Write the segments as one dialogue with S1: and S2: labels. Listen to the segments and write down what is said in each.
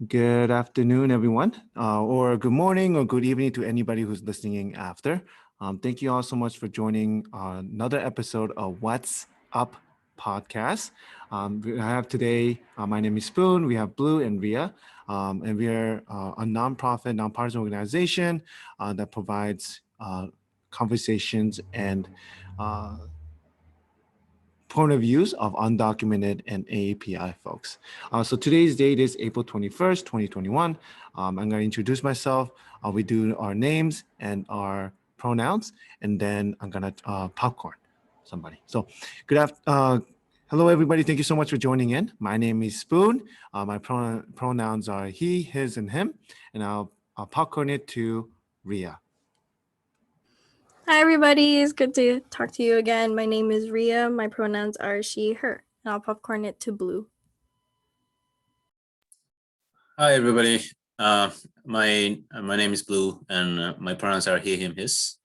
S1: Good afternoon, everyone, or good morning or good evening to anybody who's listening after. Thank you all so much for joining another episode of What's Up podcast. I have today, my name is Spoon, we have Blue and Ria, and we are a nonprofit, nonpartisan organization that provides conversations and uh, point of views of undocumented and AAPI folks. So today's date is April 21st, 2021. I'm going to introduce myself. We do our names and our pronouns, and then I'm going to popcorn somebody. So good afternoon. Hello, everybody. Thank you so much for joining in. My name is Spoon. My pronouns are he, his, and him, and I'll popcorn it to Ria.
S2: Hi, everybody. It's good to talk to you again. My name is Ria. My pronouns are she, her. And I'll popcorn it to Blue.
S3: Hi, everybody. My name is Blue, and my pronouns are he, him, his.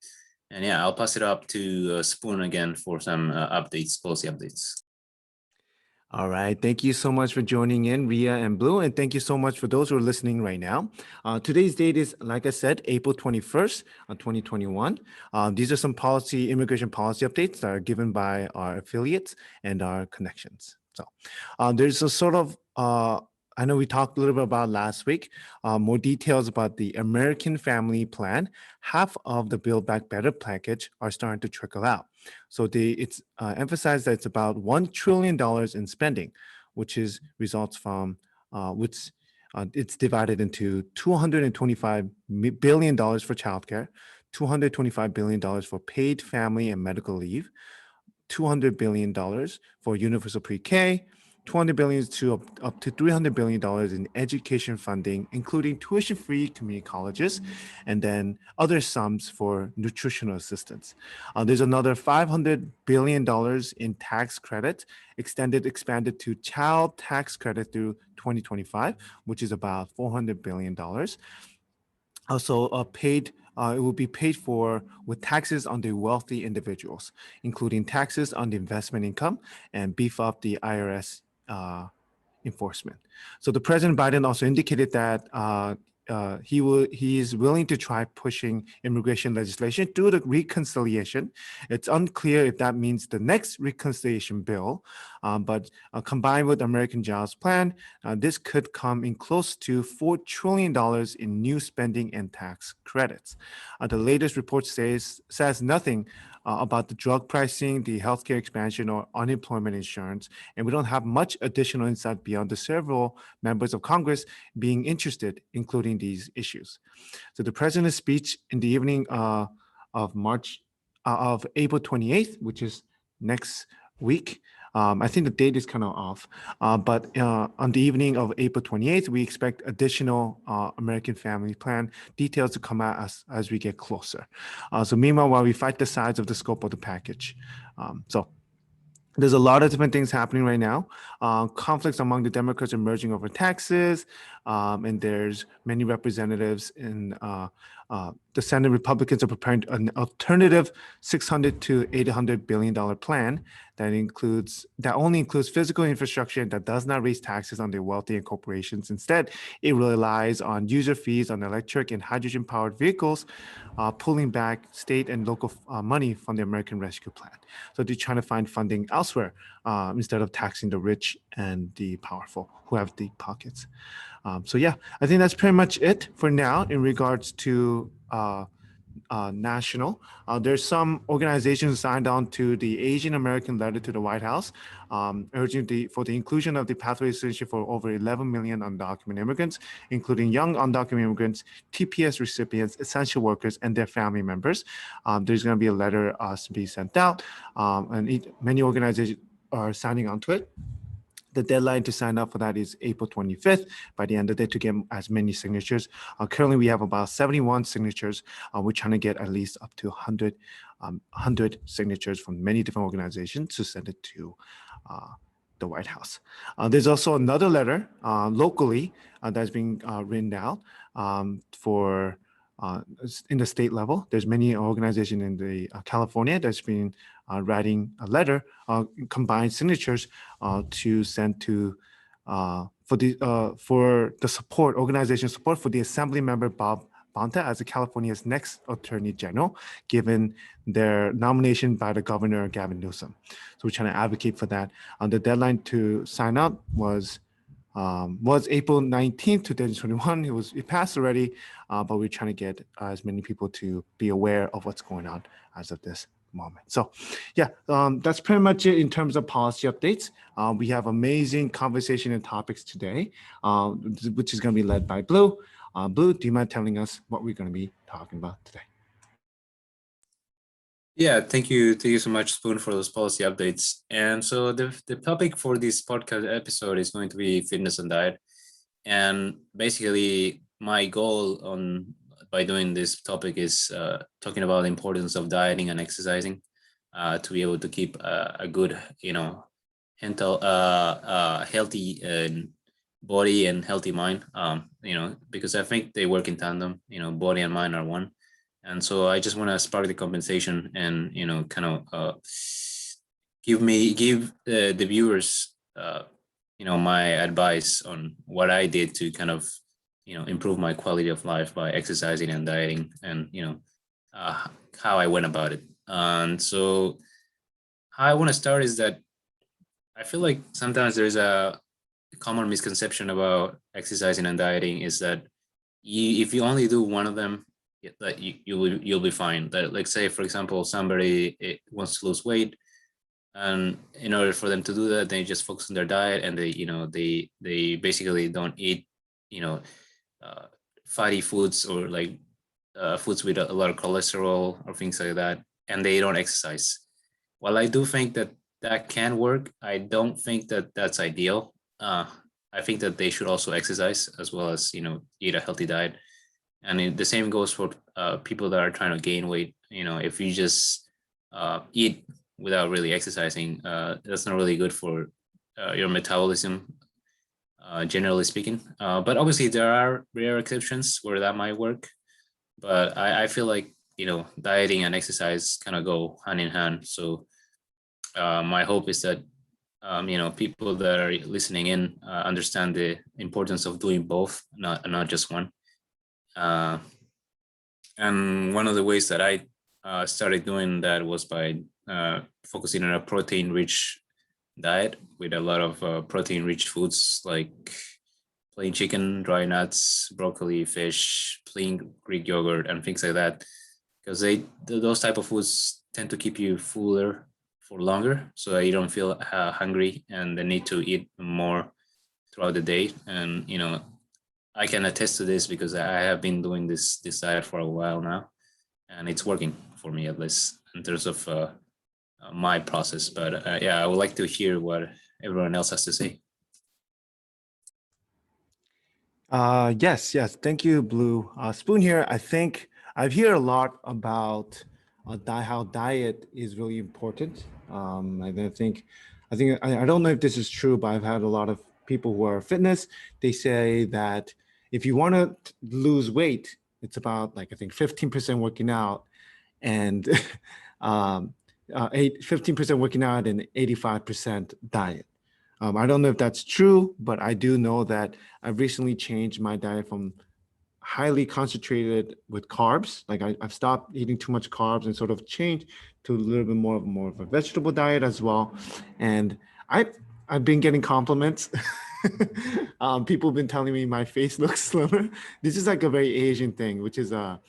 S3: And yeah, I'll pass it up to Spoon again for some policy updates.
S1: All right. Thank you so much for joining in, Ria and Blue. And thank you so much for those who are listening right now. Today's date is, like I said, April 21st, 2021. These are some immigration policy updates that are given by our affiliates and our connections. So there's a sort of, I know we talked a little bit about last week, more details about the American Family Plan. Half of the Build Back Better package are starting to trickle out. So it's emphasized that it's about $1 trillion in spending, which results from it's divided into $225 billion for childcare, $225 billion for paid family and medical leave, $200 billion for universal pre-K, $200 billion to up to $300 billion in education funding, including tuition-free community colleges, and then other sums for nutritional assistance. There's another $500 billion in tax credit, expanded to child tax credit through 2025, which is about $400 billion. Also it will be paid for with taxes on the wealthy individuals, including taxes on the investment income, and beef up the IRS enforcement. So the President Biden also indicated that he is willing to try pushing immigration legislation through the reconciliation. It's unclear if that means the next reconciliation bill, but combined with American Jobs Plan, this could come in close to $4 trillion in new spending and tax credits. The latest report says nothing about the drug pricing, the healthcare expansion, or unemployment insurance, and we don't have much additional insight beyond the several members of Congress being interested, including these issues. So the president's speech in the evening of April 28th, which is next week. I think the date is kind of off, but on the evening of April 28th, we expect additional American Family Plan details to come out as we get closer. So meanwhile, while we fight the sides of the scope of the package. So there's a lot of different things happening right now. Conflicts among the Democrats emerging over taxes, and there's many representatives in the Senate. Republicans are preparing an alternative $600 to $800 billion plan that only includes physical infrastructure and that does not raise taxes on the wealthy and corporations. Instead, it relies on user fees on electric and hydrogen-powered vehicles, pulling back state and local money from the American Rescue Plan. So they're trying to find funding elsewhere instead of taxing the rich and the powerful who have deep pockets. So yeah, I think that's pretty much it for now in regards to national. There's some organizations signed on to the Asian American letter to the White House, urging for the inclusion of the pathway solution for over 11 million undocumented immigrants, including young undocumented immigrants, TPS recipients, essential workers, and their family members. There's going to be a letter to be sent out, and many organizations are signing on to it. The deadline to sign up for that is April 25th by the end of the day to get as many signatures. Currently, we have about 71 signatures. We're trying to get at least up to 100 signatures from many different organizations to send it to the White House. There's also another letter locally that's being written out for in the state level. There's many organizations in the California that's been writing a letter, combined signatures to send to for the support, organization support for the Assembly member Bob Bonta as California's next Attorney General, given their nomination by the Governor Gavin Newsom. So we're trying to advocate for that. The deadline to sign up was April 19th, 2021. It passed already, but we're trying to get as many people to be aware of what's going on as of this moment. So yeah, that's pretty much it in terms of policy updates. We have amazing conversation and topics today, which is going to be led by Blue. Blue, do you mind telling us what we're going to be talking about today?
S3: Yeah, thank you so much, Spoon, for those policy updates. And so the topic for this podcast episode is going to be fitness and diet. And basically, my goal by doing this topic is talking about the importance of dieting and exercising to be able to keep a good, healthy body and healthy mind. Because I think they work in tandem. Body and mind are one. And so I just want to spark the conversation and, kind of give the viewers, my advice on what I did to kind of, improve my quality of life by exercising and dieting and, how I went about it. And so how I want to start is that I feel like sometimes there's a common misconception about exercising and dieting is that if you only do one of them, that you'll be fine. That, like, say for example, somebody wants to lose weight, and in order for them to do that, they just focus on their diet and they basically don't eat fatty foods or like foods with a lot of cholesterol or things like that, and they don't exercise. While I do think that can work, I don't think that that's ideal. I think that they should also exercise as well as eat a healthy diet. And the same goes for people that are trying to gain weight. If you just eat without really exercising, that's not really good for your metabolism, generally speaking. But obviously, there are rare exceptions where that might work. But I feel like, dieting and exercise kind of go hand in hand. So my hope is that, people that are listening in understand the importance of doing both, not just one. And one of the ways that I started doing that was by focusing on a protein-rich diet with a lot of protein-rich foods like plain chicken, dry nuts, broccoli, fish, plain Greek yogurt, and things like that. Because those type of foods tend to keep you fuller for longer, so that you don't feel hungry and the need to eat more throughout the day. And I can attest to this because I have been doing this diet for a while now, and it's working for me, at least in terms of my process. But yeah, I would like to hear what everyone else has to say.
S1: Yes. Thank you, Blue. Spoon here. I think I've heard a lot about how diet is really important. I think I don't know if this is true, but I've had a lot of people who are fitness. They say that if you want to lose weight, it's about, like, I think 15% working out and 15% working out and 85% diet. I don't know if that's true, but I do know that I've recently changed my diet from highly concentrated with carbs. Like I've stopped eating too much carbs and sort of changed to a little bit more of a vegetable diet as well. And I've been getting compliments. People have been telling me my face looks slimmer. This is like a very Asian thing, which is that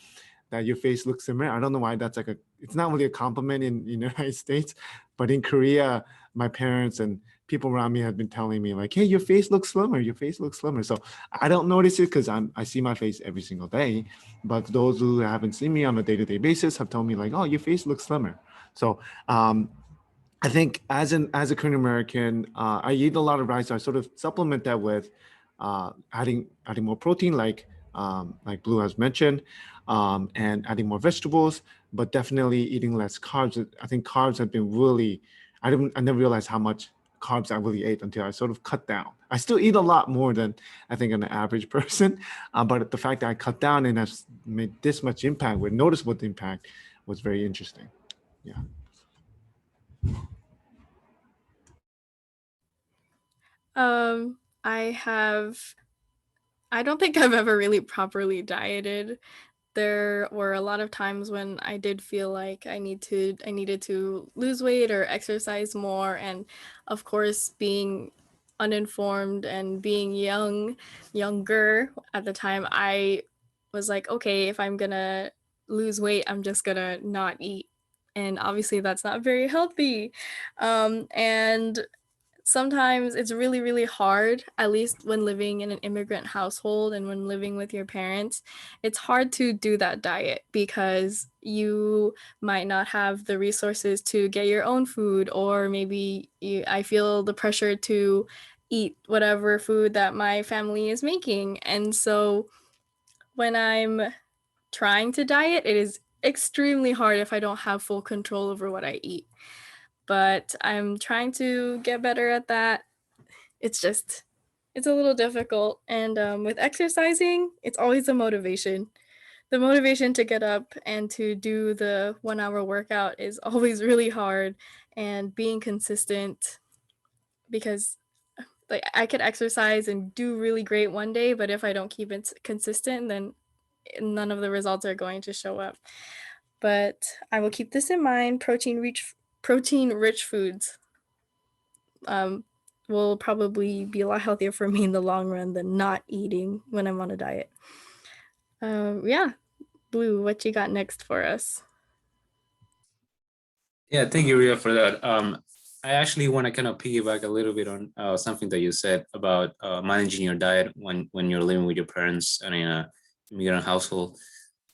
S1: your face looks slimmer. I don't know why that's it's not really a compliment in the United States, but in Korea, my parents and people around me have been telling me like, hey, your face looks slimmer, your face looks slimmer. So I don't notice it because I see my face every single day. But those who haven't seen me on a day-to-day basis have told me like, oh, your face looks slimmer. So I think as a Korean American, I eat a lot of rice. So I sort of supplement that with adding more protein, like Blue has mentioned, and adding more vegetables, but definitely eating less carbs. I think carbs have been really, I never realized how much carbs I really ate until I sort of cut down. I still eat a lot more than I think an average person, but the fact that I cut down and has made this much impact, with noticeable impact, was very interesting. Yeah.
S2: I don't think I've ever really properly dieted. There were a lot of times when I did feel like I needed to lose weight or exercise more, and of course, being uninformed and being younger at the time, I was like, okay, if I'm gonna lose weight, I'm just gonna not eat. And obviously that's not very healthy. And sometimes it's really, really hard, at least when living in an immigrant household and when living with your parents. It's hard to do that diet because you might not have the resources to get your own food, or maybe I feel the pressure to eat whatever food that my family is making. And so when I'm trying to diet, it is extremely hard if I don't have full control over what I eat. But I'm trying to get better at that. It's a little difficult. And with exercising, it's always a motivation. The motivation to get up and to do the 1 hour workout is always really hard, and being consistent, because like I could exercise and do really great one day, but if I don't keep it consistent, then none of the results are going to show up. But I will keep this in mind. Protein rich foods um, will probably be a lot healthier for me in the long run than not eating when I'm on a diet. Yeah, Blue, what you got next for us?
S3: Yeah, thank you, Ria, for that. I actually want to kind of piggyback a little bit on something that you said about managing your diet when you're living with your parents and in a immigrant household.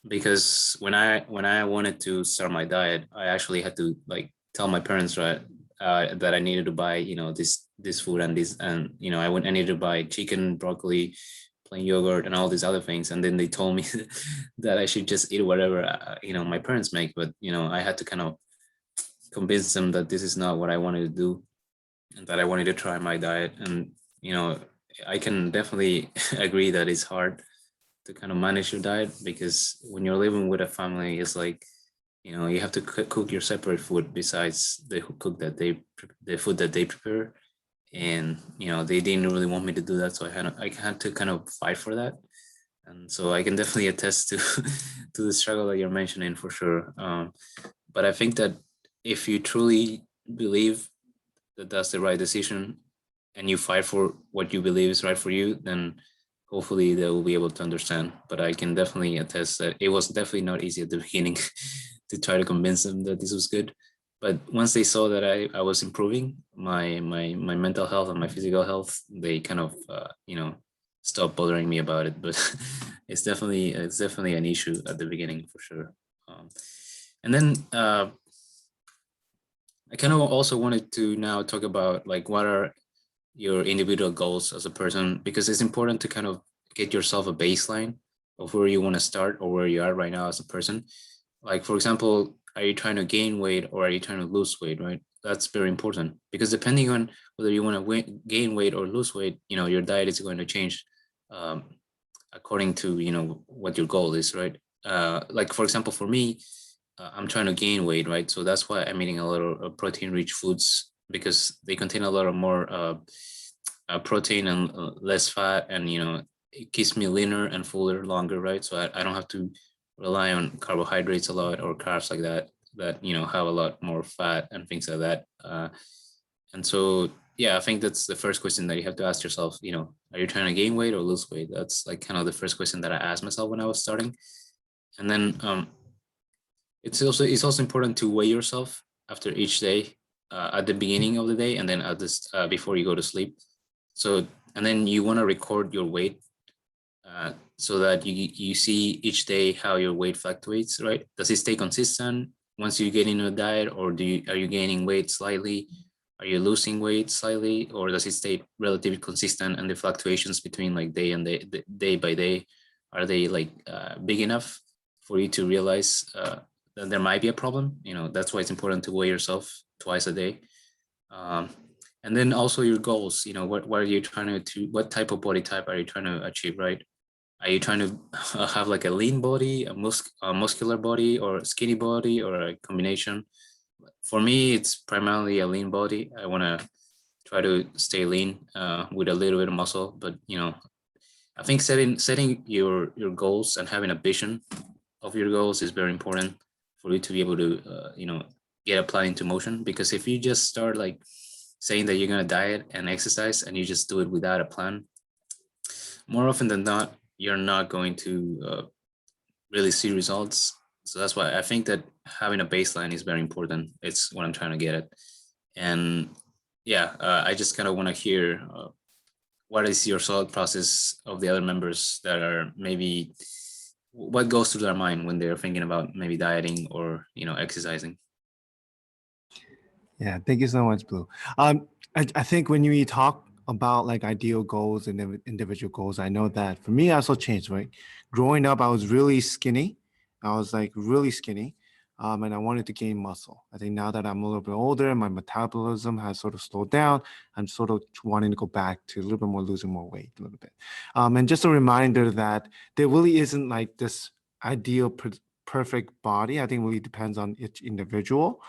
S3: Because when I wanted to start my diet, I actually had to like tell my parents, right, that I needed to buy, this food and this, and I needed to buy chicken, broccoli, plain yogurt, and all these other things. And then they told me that I should just eat whatever my parents make. But I had to kind of convince them that this is not what I wanted to do, and that I wanted to try my diet. And I can definitely agree that it's hard to kind of manage your diet, because when you're living with a family, it's like you have to cook your separate food besides the food that they prepare. And they didn't really want me to do that, so I had to kind of fight for that. And so I can definitely attest to to the struggle that you're mentioning, for sure. But I think that if you truly believe that that's the right decision, and you fight for what you believe is right for you, then hopefully they will be able to understand. But I can definitely attest that it was definitely not easy at the beginning to try to convince them that this was good. But once they saw that I was improving my mental health and my physical health, they kind of stopped bothering me about it. But it's definitely an issue at the beginning, for sure. And then I kind of also wanted to now talk about like what are your individual goals as a person, because it's important to kind of get yourself a baseline of where you want to start or where you are right now as a person. Like, for example, are you trying to gain weight or are you trying to lose weight, right? That's very important, because depending on whether you want to gain weight or lose weight, your diet is going to change according to, what your goal is, right? Like, for example, for me, I'm trying to gain weight, right? So that's why I'm eating a lot of protein-rich foods, because they contain a lot of more protein and less fat, and it keeps me leaner and fuller longer, right? So I don't have to rely on carbohydrates a lot or carbs like that have a lot more fat and things like that. And so yeah, I think that's the first question that you have to ask yourself. Are you trying to gain weight or lose weight? That's like kind of the first question that I asked myself when I was starting. And then it's also important to weigh yourself after each day, at the beginning of the day, and then at this before you go to sleep. So, and then you want to record your weight, so that you see each day how your weight fluctuates, right? Does it stay consistent once you get into a diet, or are you gaining weight slightly? Are you losing weight slightly, or does it stay relatively consistent? And the fluctuations between like day by day, are they like big enough for you to realize that there might be a problem? That's why it's important to weigh yourself twice a day. And then also your goals. What are you trying to what type of body type are you trying to achieve, right? Are you trying to have like a lean body, a muscular body, or a skinny body, or a combination? For me, it's primarily a lean body. I want to try to stay lean with a little bit of muscle. But I think setting your goals and having a vision of your goals is very important for you to be able to get a plan into motion. Because if you just start like saying that you're gonna diet and exercise and you just do it without a plan, more often than not, you're not going to really see results. So that's why I think that having a baseline is very important. It's what I'm trying to get at. And yeah, I just kind of want to hear what is your thought process of the other members that are maybe, what goes through their mind when they're thinking about maybe dieting or exercising.
S1: Yeah, thank you so much, Blue. I think when you talk about like ideal goals and individual goals, I know that for me, I also changed, right? Growing up, I was really skinny. I was like really skinny, and I wanted to gain muscle. I think now that I'm a little bit older and my metabolism has sort of slowed down, I'm sort of wanting to go back to a little bit more, losing more weight a little bit. And just a reminder that there really isn't like this ideal perfect body. I think it really depends on each individual.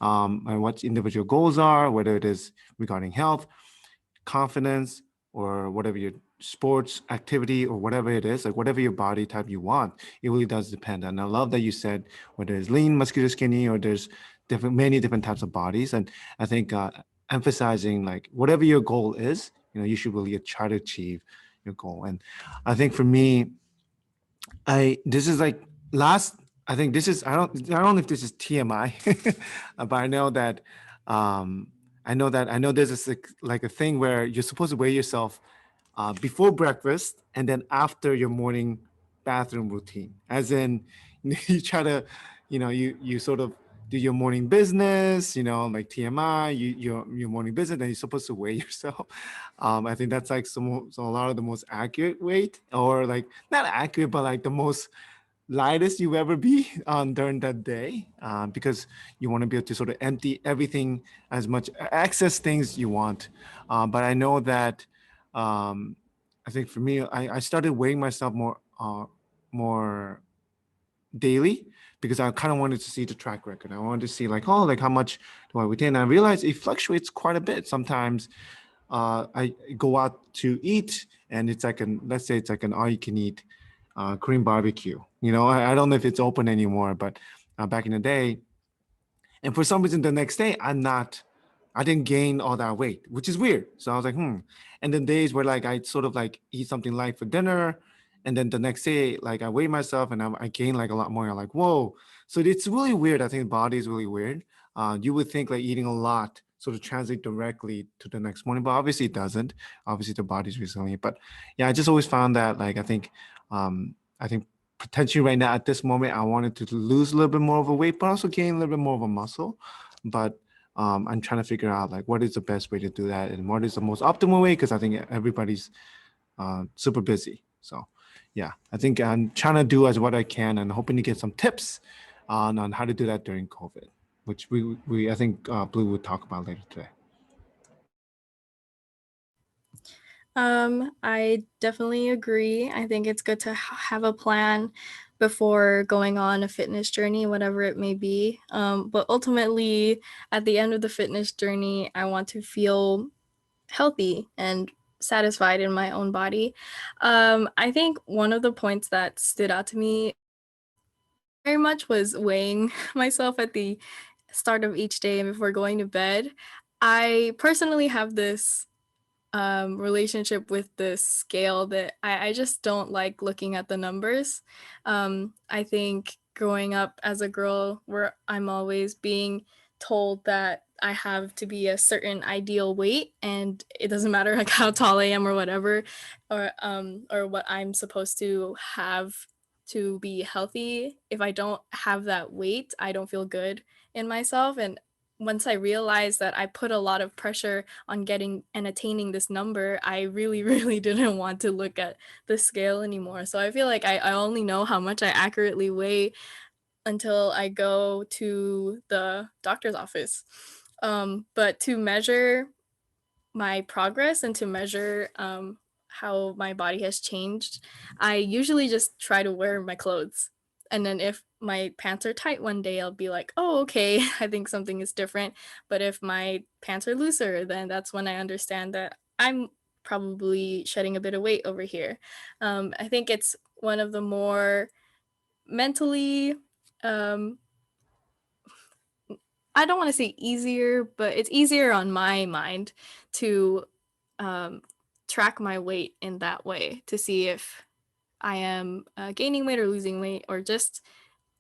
S1: And what individual goals are, whether it is regarding health, confidence, or whatever your sports activity or whatever it is, like whatever your body type you want, it really does depend. And I love that you said whether it's lean, muscular, skinny, or there's many different types of bodies. And I think emphasizing like whatever your goal is, you should really try to achieve your goal. And I think for me, this is like last. I think this is. I don't know if this is TMI, but I know that. I know there's this like a thing where you're supposed to weigh yourself before breakfast and then after your morning bathroom routine. As in, you try to, you sort of do your morning business, like TMI, your morning business, and you're supposed to weigh yourself. I think that's like a lot of the most accurate weight, or like not accurate, but like the most lightest you ever be during that day, because you want to be able to sort of empty everything, as much access things you want. But I know that I think for me, I started weighing myself more daily, because I kind of wanted to see the track record. I wanted to see like, oh, like how much do I retain? And I realized it fluctuates quite a bit. Sometimes I go out to eat and it's like let's say it's like an all you can eat Korean barbecue. I don't know if it's open anymore, but back in the day, and for some reason the next day I didn't gain all that weight, which is weird. So I was like, And then days where like I sort of like eat something light for dinner, and then the next day like I weigh myself and I gain like a lot more. I'm like, whoa. So it's really weird. I think the body is really weird. You would think like eating a lot sort of translate directly to the next morning, but obviously it doesn't. Obviously the body's resilient. But yeah, I just always found that like I think potentially right now at this moment I wanted to lose a little bit more of a weight, but also gain a little bit more of a muscle. But I'm trying to figure out like what is the best way to do that and what is the most optimal way, because I think everybody's super busy. So yeah, I think I'm trying to do as what I can and hoping to get some tips on how to do that during COVID, which we I think Blue would talk about later today.
S2: I definitely agree. I think it's good to have a plan before going on a fitness journey, whatever it may be. But ultimately, at the end of the fitness journey, I want to feel healthy and satisfied in my own body. I think one of the points that stood out to me very much was weighing myself at the start of each day and before going to bed. I personally have this relationship with the scale that I just don't like looking at the numbers. I think growing up as a girl, where I'm always being told that I have to be a certain ideal weight, and it doesn't matter like how tall I am or whatever, or what I'm supposed to have to be healthy. If I don't have that weight, I don't feel good in myself. And once I realized that I put a lot of pressure on getting and attaining this number, I really, really didn't want to look at the scale anymore. So I feel like I only know how much I accurately weigh until I go to the doctor's office. But to measure my progress and to measure how my body has changed, I usually just try to wear my clothes. And then if my pants are tight one day, I'll be like, oh, okay, I think something is different. But if my pants are looser, then that's when I understand that I'm probably shedding a bit of weight over here. I think it's one of the more mentally, I don't want to say easier, but it's easier on my mind to track my weight in that way to see if I am gaining weight or losing weight, or just,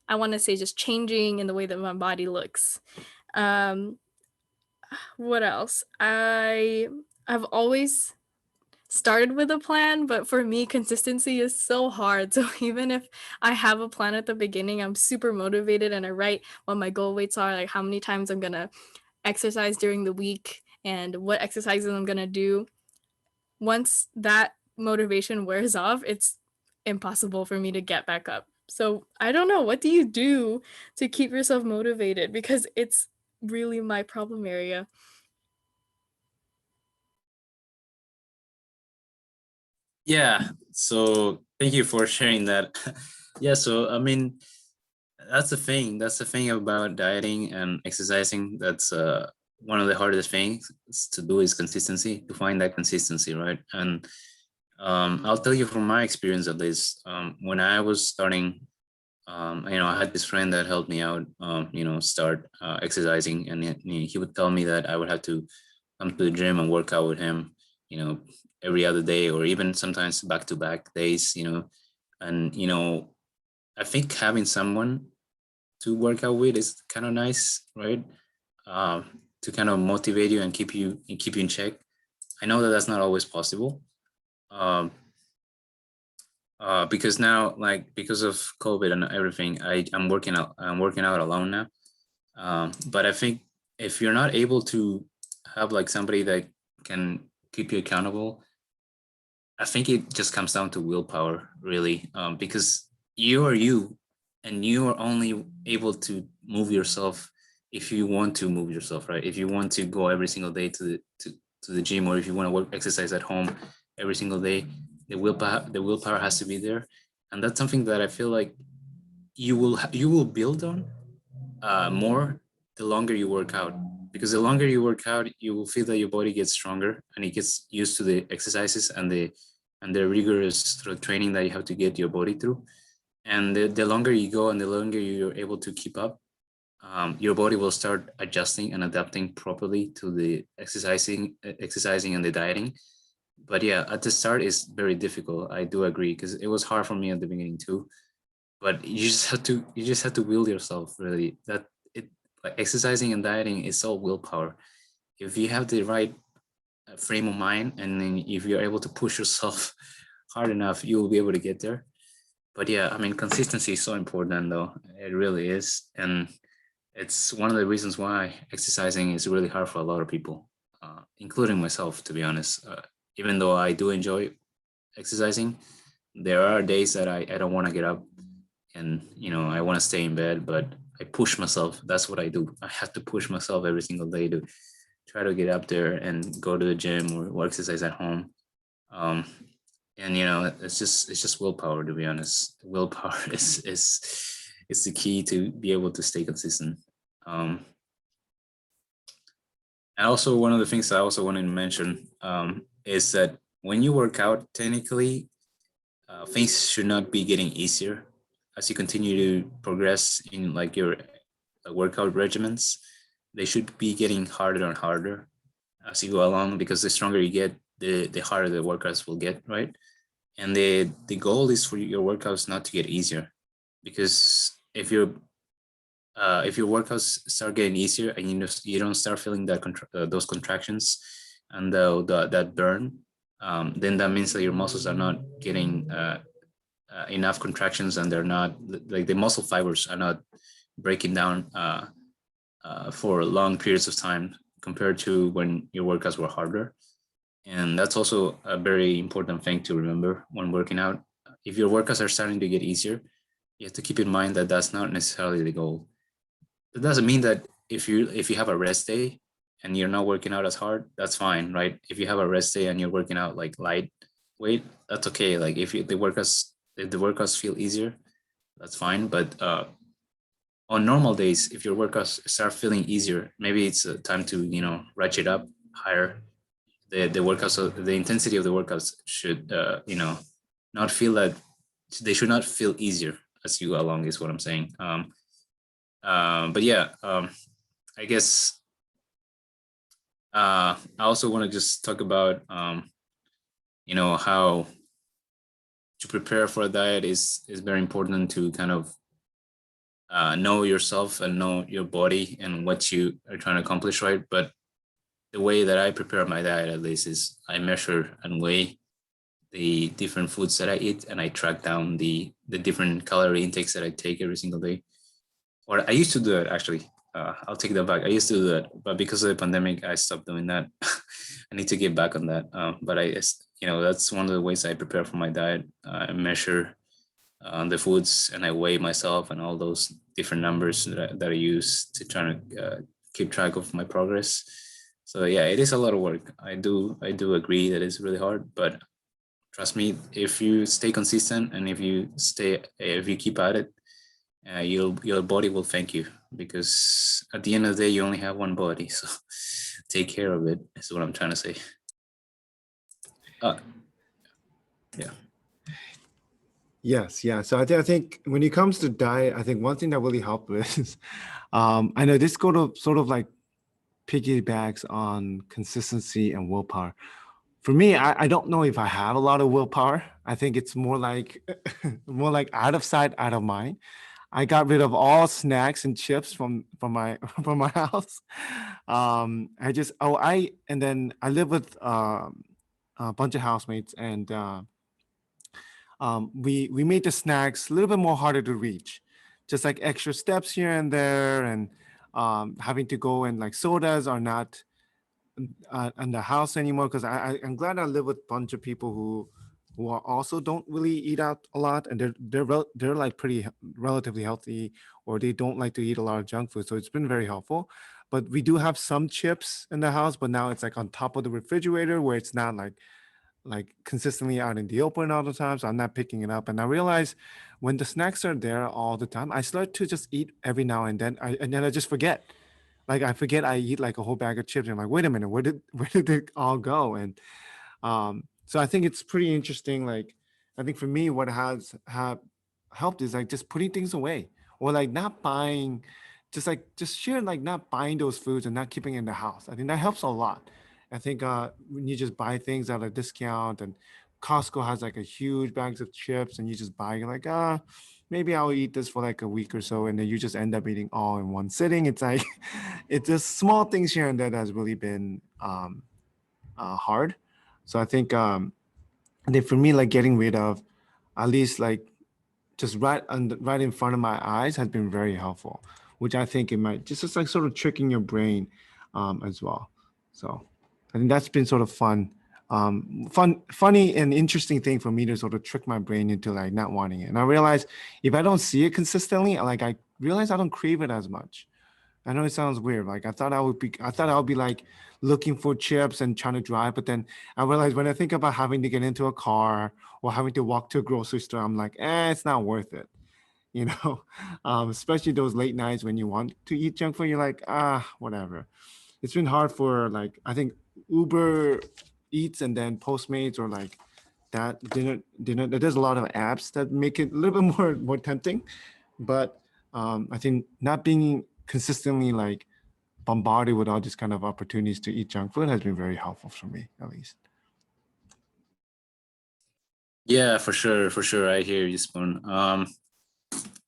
S2: I want to say, just changing in the way that my body looks. Um, what else? I've always started with a plan, but for me, consistency is so hard. So even if I have a plan at the beginning, I'm super motivated and I write what my goal weights are, like how many times I'm gonna exercise during the week and what exercises I'm gonna do. Once that motivation wears off, it's impossible for me to get back up. So I don't know, what do you do to keep yourself motivated? Because it's really my problem area.
S3: Yeah, so thank you for sharing that. Yeah, so I mean, that's the thing. That's the thing about dieting and exercising. That's one of the hardest things to do is consistency, to find that consistency, right? And I'll tell you from my experience at least. When I was starting, I had this friend that helped me out, start exercising, and he would tell me that I would have to come to the gym and work out with him, you know, every other day or even sometimes back to back days, and I think having someone to work out with is kind of nice, right? To kind of motivate you and keep you in check. I know that that's not always possible, because now, like because of COVID and everything, I'm working out. I'm working out alone now. But I think if you're not able to have like somebody that can keep you accountable, I think it just comes down to willpower, really, because you are you, and you are only able to move yourself if you want to move yourself, right? If you want to go every single day to the gym, or if you want to work exercise at home every single day, the willpower has to be there, and that's something that I feel like you will build on more the longer you work out, because the longer you work out, you will feel that your body gets stronger and it gets used to the exercises and the rigorous sort of training that you have to get your body through. And the longer you go and the longer you're able to keep up, your body will start adjusting and adapting properly to the exercising and the dieting. But yeah, at the start it's very difficult. I do agree, because it was hard for me at the beginning too. But you just have to will yourself, really. That it like exercising and dieting is all willpower. If you have the right frame of mind, and then if you're able to push yourself hard enough, you will be able to get there. But yeah, I mean, consistency is so important, though. It really is. And it's one of the reasons why exercising is really hard for a lot of people, including myself, to be honest. Even though I do enjoy exercising, there are days that I don't want to get up, and I want to stay in bed, but I push myself. That's what I do. I have to push myself every single day to try to get up there and go to the gym or exercise at home. Um, and it's just willpower, to be honest. Willpower is the key to be able to stay consistent. um, and also, one of the things I also wanted to mention is that when you work out, technically things should not be getting easier as you continue to progress in like your workout regimens. They should be getting harder and harder as you go along, because the stronger you get, the harder the workouts will get, right? And the goal is for your workouts not to get easier, because if your workouts start getting easier and you don't start feeling those contractions and that burn, then that means that your muscles are not getting enough contractions, and they're not, like, the muscle fibers are not breaking down for long periods of time compared to when your workouts were harder. And that's also a very important thing to remember when working out. If your workouts are starting to get easier, you have to keep in mind that that's not necessarily the goal. It doesn't mean that if you have a rest day and you're not working out as hard, that's fine, right? If you have a rest day and you're working out like light weight, that's okay. Like if the workouts feel easier, that's fine. But on normal days, if your workouts start feeling easier, maybe it's time to, you know, ratchet up higher. The workouts, so the intensity of the workouts should, you know, not feel that they should not feel easier as you go along, is what I'm saying. But yeah, I guess I also want to just talk about, you know, how to prepare for a diet is very important to kind of know yourself and know your body and what you are trying to accomplish, right? But the way that I prepare my diet, at least, is I measure and weigh the different foods that I eat, and I track down the different calorie intakes that I take every single day. Or I used to do it, actually. I'll take that back. I used to do that, but because of the pandemic, I stopped doing that. I need to get back on that. But you know, that's one of the ways I prepare for my diet. I measure the foods, and I weigh myself, and all those different numbers that I use to try to keep track of my progress. So yeah, it is a lot of work. I do agree that it's really hard, but trust me, if you stay consistent and if you keep at it, your body will thank you, because at the end of the day, you only have one body. So take care of it, is what I'm trying to say. Yeah.
S1: Yes, yeah. So I think when it comes to diet, I think one thing that really helped with is, I know this sort of like piggybacks on consistency and willpower. For me, I don't know if I have a lot of willpower. I think it's more like more like out of sight, out of mind. I got rid of all snacks and chips from my from my house. And then I live with a bunch of housemates, and we made the snacks a little bit more harder to reach, just like extra steps here and there, and having to go, and like sodas are not in the house anymore, because I'm glad I live with a bunch of people who are also don't really eat out a lot, and they're like pretty relatively healthy, or they don't like to eat a lot of junk food. So it's been very helpful. But we do have some chips in the house, but now it's like on top of the refrigerator, where it's not like consistently out in the open all the time. So I'm not picking it up. And I realize when the snacks are there all the time, I start to just eat every now and then. And then I just forget. Like I forget I eat like a whole bag of chips. And I'm like, wait a minute, where did it all go? And so I think it's pretty interesting. Like I think for me, what has have helped is like just putting things away, or like not buying, just share, like not buying those foods and not keeping it in the house. I think that helps a lot. I think when you just buy things at a discount, and Costco has like a huge bags of chips, and you just buy, you're like, maybe I'll eat this for like a week or so, and then you just end up eating all in one sitting. It's like it's just small things here and there that has really been hard. So I think for me, like getting rid of at least like just right in front of my eyes has been very helpful, which I think it might just like sort of tricking your brain as well. So I think that's been sort of funny and interesting thing for me to sort of trick my brain into like not wanting it. And I realize if I don't see it consistently, like I realize I don't crave it as much. I know it sounds weird. Like I thought I would be like looking for chips and trying to drive, but then I realized when I think about having to get into a car or having to walk to a grocery store, I'm like, it's not worth it. You know, especially those late nights when you want to eat junk food, you're like, whatever. It's been hard for like, I think Uber Eats and then Postmates, or like that dinner. There's a lot of apps that make it a little bit more tempting, but I think not being consistently like bombarded with all these kind of opportunities to eat junk food has been very helpful for me, at least.
S3: Yeah, for sure, for sure. I hear you, Spoon.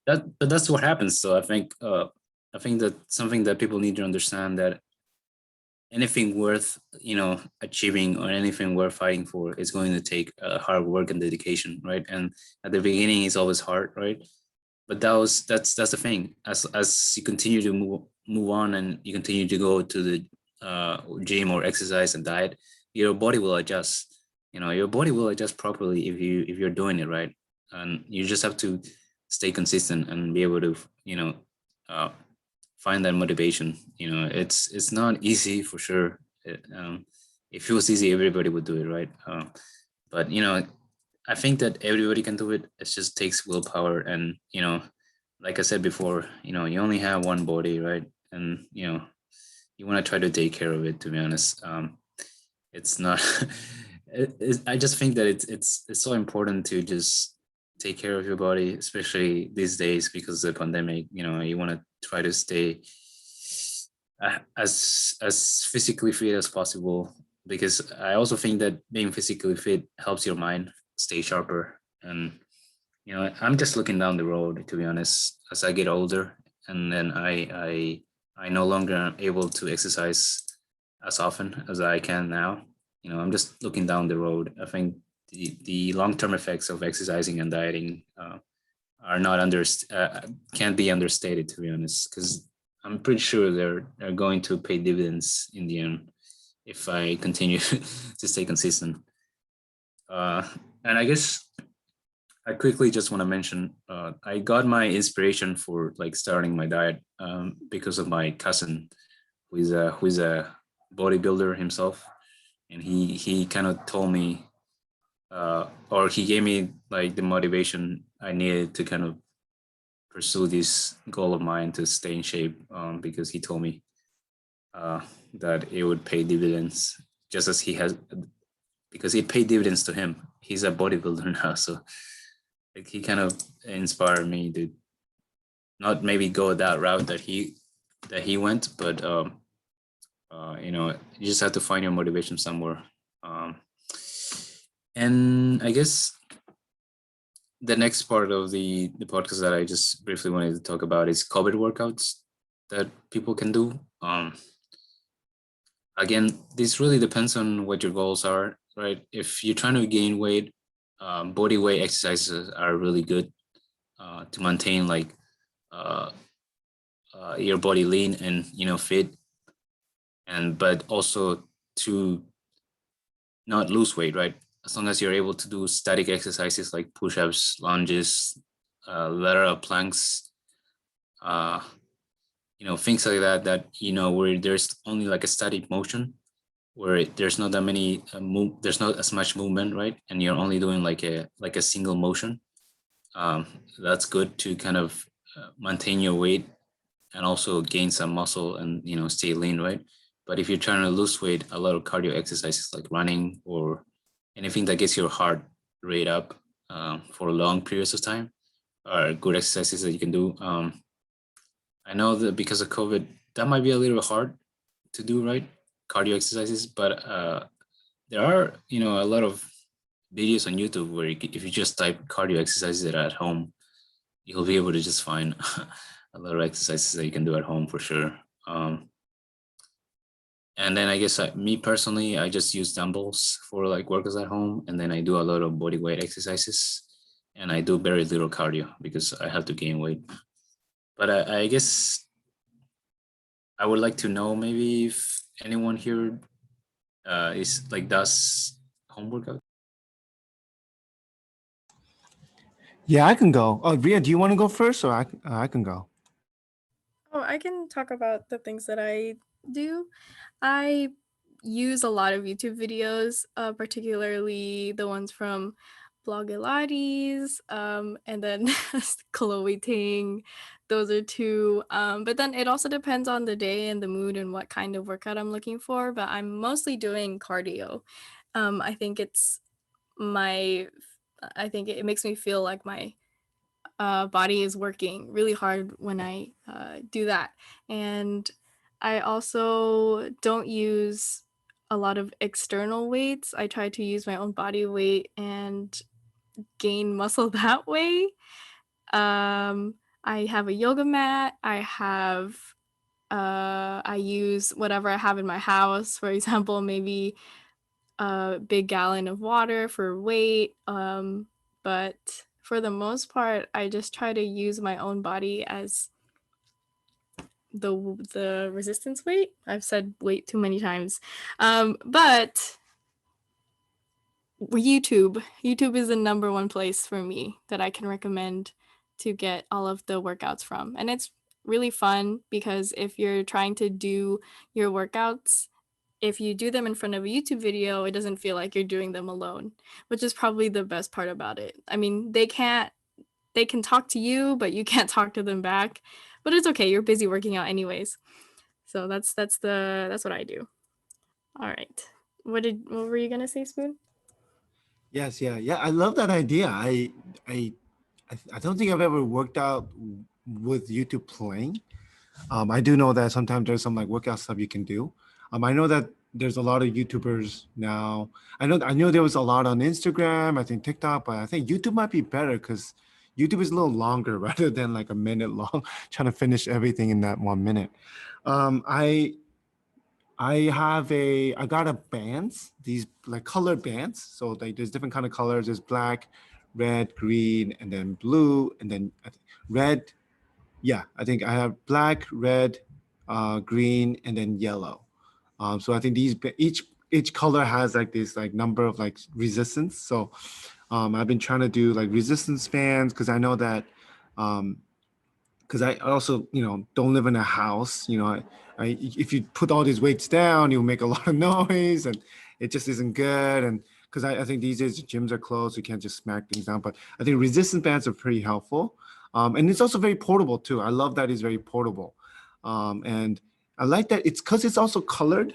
S3: But that's what happens. So I think that something that people need to understand, that anything worth, you know, achieving, or anything worth fighting for, is going to take hard work and dedication, right? And at the beginning, it's always hard, right? But that's the thing. As you continue to move on, and you continue to go to the gym or exercise and diet, your body will adjust. You know, your body will adjust properly if you're doing it right, and you just have to stay consistent and be able to, you know, find that motivation. You know, it's not easy, for sure. If it was easy, everybody would do it, right? But you know, I think that everybody can do it. It just takes willpower, and like I said before, you only have one body, right? And you want to try to take care of it. To be honest, it's not. I just think that it's so important to just take care of your body, especially these days because of the pandemic. You want to try to stay as physically fit as possible, because I also think that being physically fit helps your mind stay sharper. And I'm just looking down the road, to be honest, as I get older, and then I no longer am able to exercise as often as I can now. I'm just looking down the road. I think the long-term effects of exercising and dieting are not can't be understated, to be honest, because I'm pretty sure they're going to pay dividends in the end if I continue to stay consistent. And I guess I quickly just want to mention I got my inspiration for like starting my diet because of my cousin, who is a bodybuilder himself, and he kind of told me or he gave me like the motivation I needed to kind of pursue this goal of mine to stay in shape, because he told me that it would pay dividends, just as he has, because it paid dividends to him. He's a bodybuilder now, so like he kind of inspired me to not maybe go that route that he went, but you just have to find your motivation somewhere. And I guess the next part of the podcast that I just briefly wanted to talk about is COVID workouts that people can do. Again, this really depends on what your goals are, right? If you're trying to gain weight, body weight exercises are really good to maintain like your body lean and fit, and but also to not lose weight, right? As long as you're able to do static exercises like push-ups, lunges, lateral planks, things like that where there's only like a static motion, where there's not that many there's not as much movement, right? And you're only doing like a single motion. That's good to kind of maintain your weight and also gain some muscle and stay lean, right? But if you're trying to lose weight, a lot of cardio exercises like running or anything that gets your heart rate up for long periods of time are good exercises that you can do. I know that because of COVID, that might be a little hard to do, right? Cardio exercises, but there are a lot of videos on YouTube where if you just type cardio exercises at home, you'll be able to just find a lot of exercises that you can do at home for sure. And then I guess me personally, I just use dumbbells for like workouts at home, and then I do a lot of body weight exercises, and I do very little cardio because I have to gain weight. But I guess I would like to know maybe if anyone here is like does home workout.
S1: Yeah, I can go. Oh, Ria, do you want to go first, or I can go?
S2: Oh, I can talk about the things that I do. I use a lot of YouTube videos, particularly the ones from Blogilates, and then Chloe Ting. Those are two. But then it also depends on the day and the mood and what kind of workout I'm looking for. But I'm mostly doing cardio. I think it makes me feel like my body is working really hard when I do that. And I also don't use a lot of external weights. I try to use my own body weight and gain muscle that way. I have a yoga mat. I use whatever I have in my house. For example, maybe a big gallon of water for weight. But for the most part, I just try to use my own body as the resistance weight. I've said weight too many times. But YouTube is the number one place for me that I can recommend to get all of the workouts from. And it's really fun because if you're trying to do your workouts if you do them in front of a YouTube video, it doesn't feel like you're doing them alone, which is probably the best part about it. I mean, they can talk to you, but you can't talk to them back. But it's okay. You're busy working out anyways. So that's what I do. All right. What were you gonna say, Spoon?
S1: Yes, yeah. I love that idea. I I don't think I've ever worked out with YouTube playing. I do know that sometimes there's some like workout stuff you can do. I know that there's a lot of YouTubers now. I know there was a lot on Instagram, I think TikTok, but I think YouTube might be better because YouTube is a little longer rather than like a minute long, trying to finish everything in that 1 minute. Um, I I got a bands, these like colored bands. So like there's different kind of colors. There's black, red, green, and then blue, and then red. Yeah, I think I have black, red, green, and then yellow. So I think each color has like this like number of like resistance. So I've been trying to do like resistance bands because I know that um, because I also, don't live in a house. If you put all these weights down, you'll make a lot of noise, and it just isn't good. And because I think these days the gyms are closed, you can't just smack things down. But I think resistance bands are pretty helpful, and it's also very portable too. I love that it's very portable, and I like that it's because it's also colored.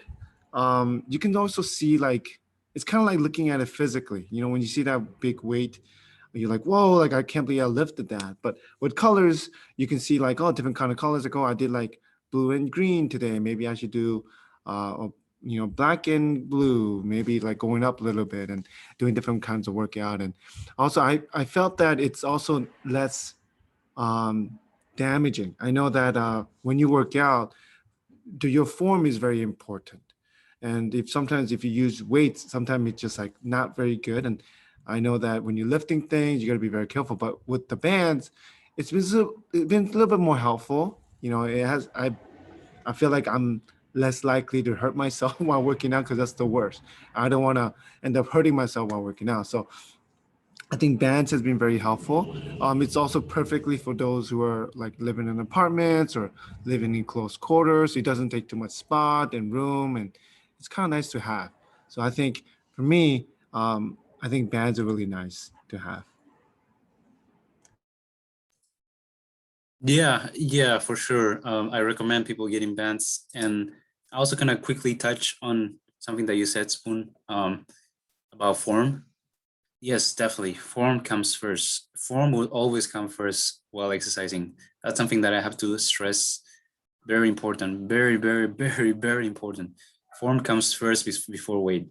S1: You can also see like it's kind of like looking at it physically. When you see that big weight, you're like, whoa, like I can't believe I lifted that. But with colors, you can see like, oh, different kind of colors. Like, oh, I did like blue and green today. Maybe I should do, black and blue. Maybe like going up a little bit and doing different kinds of workout. And also, I felt that it's also less um, damaging. I know that when you work out, your form is very important. And if you use weights, sometimes it's just like not very good. And I know that when you're lifting things, you got to be very careful. But with the bands, it's been a little bit more helpful. It has. I feel like I'm less likely to hurt myself while working out because that's the worst. I don't want to end up hurting myself while working out. So I think bands has been very helpful. It's also perfectly for those who are like living in apartments or living in close quarters. It doesn't take too much spot and room, and it's kind of nice to have. So I think for me, I think bands are really nice to have.
S3: Yeah, for sure. I recommend people getting bands, and I also kind of quickly touch on something that you said, Spoon, about form. Yes, definitely. Form comes first. Form will always come first while exercising. That's something that I have to stress. Very important. Very, very, very, very important. Form comes first before weight.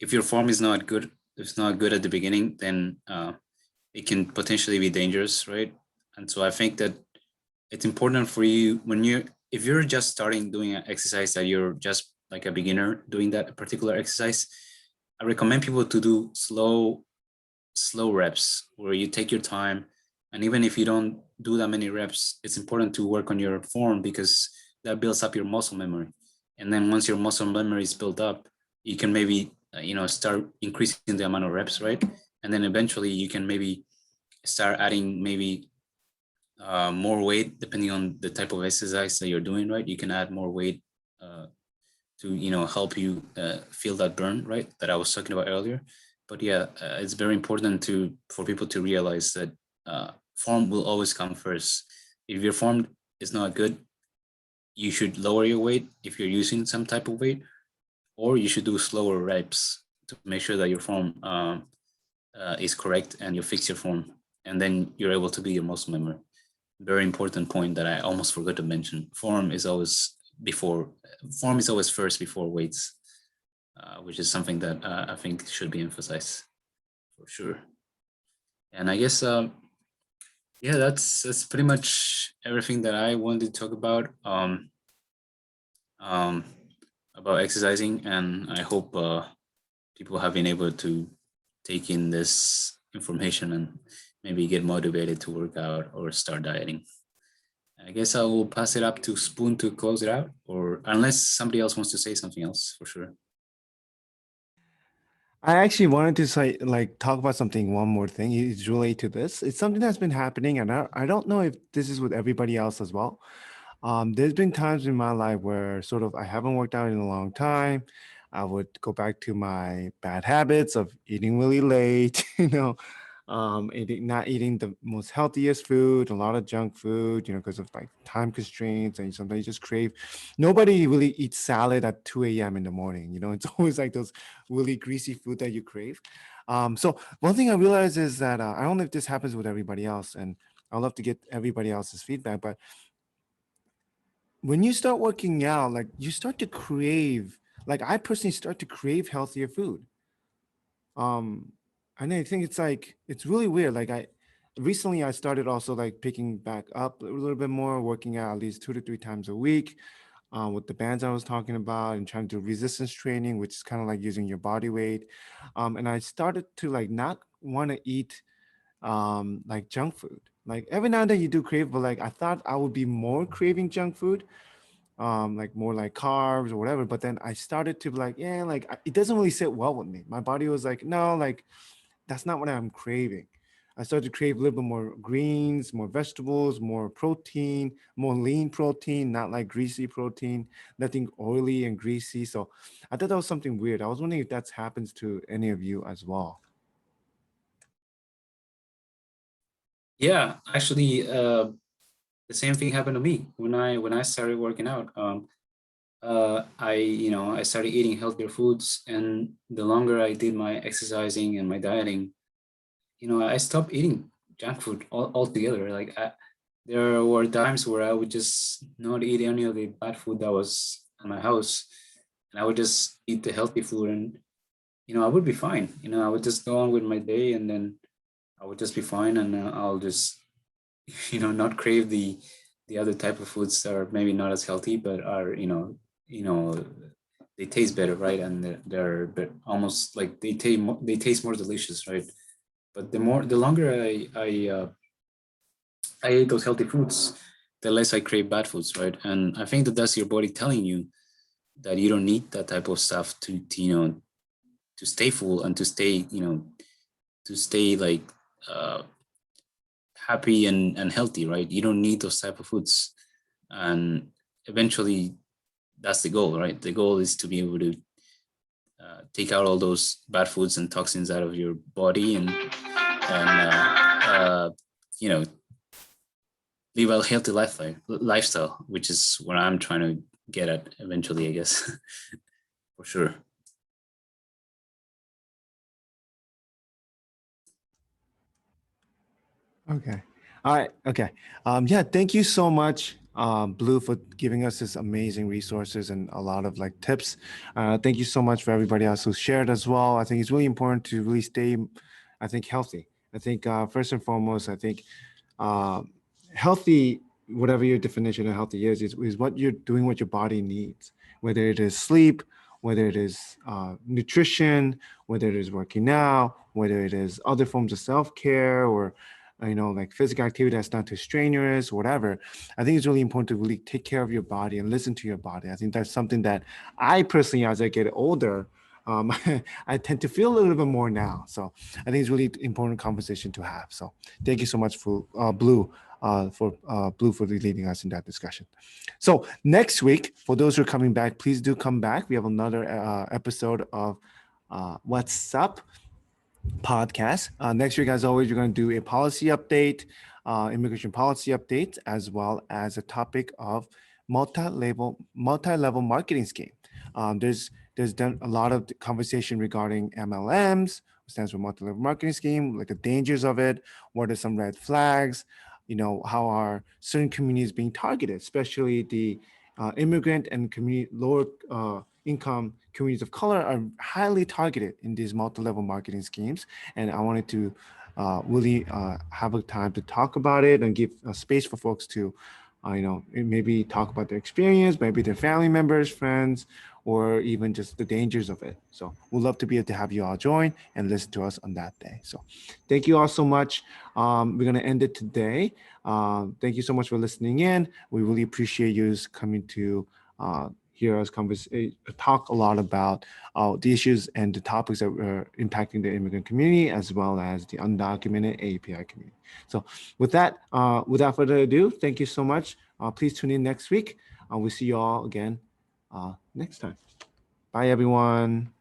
S3: If your form is not good, it's not good at the beginning, then it can potentially be dangerous, right? And so I think that it's important for you if you're just starting doing an exercise that you're just like a beginner doing that particular exercise, I recommend people to do slow reps where you take your time. And even if you don't do that many reps, it's important to work on your form because that builds up your muscle memory. And then once your muscle memory is built up, you can maybe, start increasing the amount of reps, right? And then eventually you can maybe start adding maybe more weight depending on the type of exercise that you're doing, right? You can add more weight to help you feel that burn, right, that I was talking about earlier. But yeah, it's very important for people to realize that form will always come first. If your form is not good, you should lower your weight if you're using some type of weight, or you should do slower reps to make sure that your form is correct and you fix your form, and then you're able to be your muscle memory. Very important point that I almost forgot to mention. Form is always first before weights, which is something that I think should be emphasized for sure. And I guess, yeah, that's pretty much everything that I wanted to talk about exercising. And I hope people have been able to take in this information and maybe get motivated to work out or start dieting. I guess I will pass it up to Spoon to close it out, or unless somebody else wants to say something else, for sure.
S1: I actually wanted to say, like, talk about something. One more thing is related to this. It's something that's been happening, and I don't know if this is with everybody else as well. There's been times in my life where sort of I haven't worked out in a long time. I would go back to my bad habits of eating really late, not eating the most healthiest food, a lot of junk food, because of like time constraints, and sometimes you just crave. Nobody really eats salad at 2 a.m. in the morning. It's always like those really greasy food that you crave. So one thing I realized is that I don't know if this happens with everybody else, and I'd love to get everybody else's feedback, but when you start working out, like you start to crave, like I personally start to crave healthier food. Um, and I think it's really weird. Like recently I started also like picking back up a little bit more, working out at least 2 to 3 times a week, with the bands I was talking about, and trying to do resistance training, which is kind of like using your body weight. And I started to like not want to eat like junk food. Like every now and then you do crave, but like I thought I would be more craving junk food, like more like carbs or whatever. But then I started to be like, yeah, like it doesn't really sit well with me. My body was like, no, like that's not what I'm craving. I started to crave a little bit more greens, more vegetables, more protein, more lean protein, not like greasy protein, nothing oily and greasy. So I thought that was something weird. I was wondering if that happens to any of you as well.
S3: Yeah, actually, the same thing happened to me when I started working out. I started eating healthier foods, and the longer I did my exercising and my dieting, I stopped eating junk food altogether. There were times where I would just not eat any of the bad food that was in my house, and I would just eat the healthy food, and I would be fine. I would just go on with my day, and then I would just be fine, and I'll just not crave the other type of foods that are maybe not as healthy, but are you know they taste better, right? And almost like they taste more delicious, right? But the longer I ate those healthy foods, the less I crave bad foods, right? And I think that that's your body telling you that you don't need that type of stuff to stay full and to stay like uh, happy and healthy, right? You don't need those type of foods, and eventually that's the goal, right? The goal is to be able to take out all those bad foods and toxins out of your body, and you know live a healthy lifestyle, which is what I'm trying to get at eventually, I guess. For sure.
S1: Okay. All right. Okay. Yeah. Thank you so much, Blue, for giving us this amazing resources and a lot of like tips. Thank you so much for everybody else who shared as well. I think it's really important to really stay, I think, healthy. I think first and foremost, I think uh, healthy, whatever your definition of healthy is what you're doing, what your body needs, whether it is sleep, whether it is nutrition, whether it is working out, whether it is other forms of self-care, or like physical activity that's not too strenuous, whatever. I think it's really important to really take care of your body and listen to your body. I think that's something that I personally, as I get older, I tend to feel a little bit more now. So I think it's really important conversation to have. So thank you so much for Blue, for leading us in that discussion. So next week, for those who are coming back, please do come back. We have another episode of What's Up podcast. Next week, as always, we're going to do a policy update, immigration policy update, as well as a topic of multi-level marketing scheme. There's done a lot of conversation regarding MLMs, which stands for multi-level marketing scheme, like the dangers of it. What are some red flags? How are certain communities being targeted, especially the immigrant and community lower income communities of color are highly targeted in these multi-level marketing schemes. And I wanted to really have a time to talk about it and give a space for folks to, maybe talk about their experience, maybe their family members, friends, or even just the dangers of it. So we'd love to be able to have you all join and listen to us on that day. So thank you all so much. We're going to end it today. Thank you so much for listening in. We really appreciate you coming to hear us talk a lot about the issues and the topics that are impacting the immigrant community as well as the undocumented AAPI community. So with that, without further ado, thank you so much. Please tune in next week. We'll see you all again next time. Bye, everyone.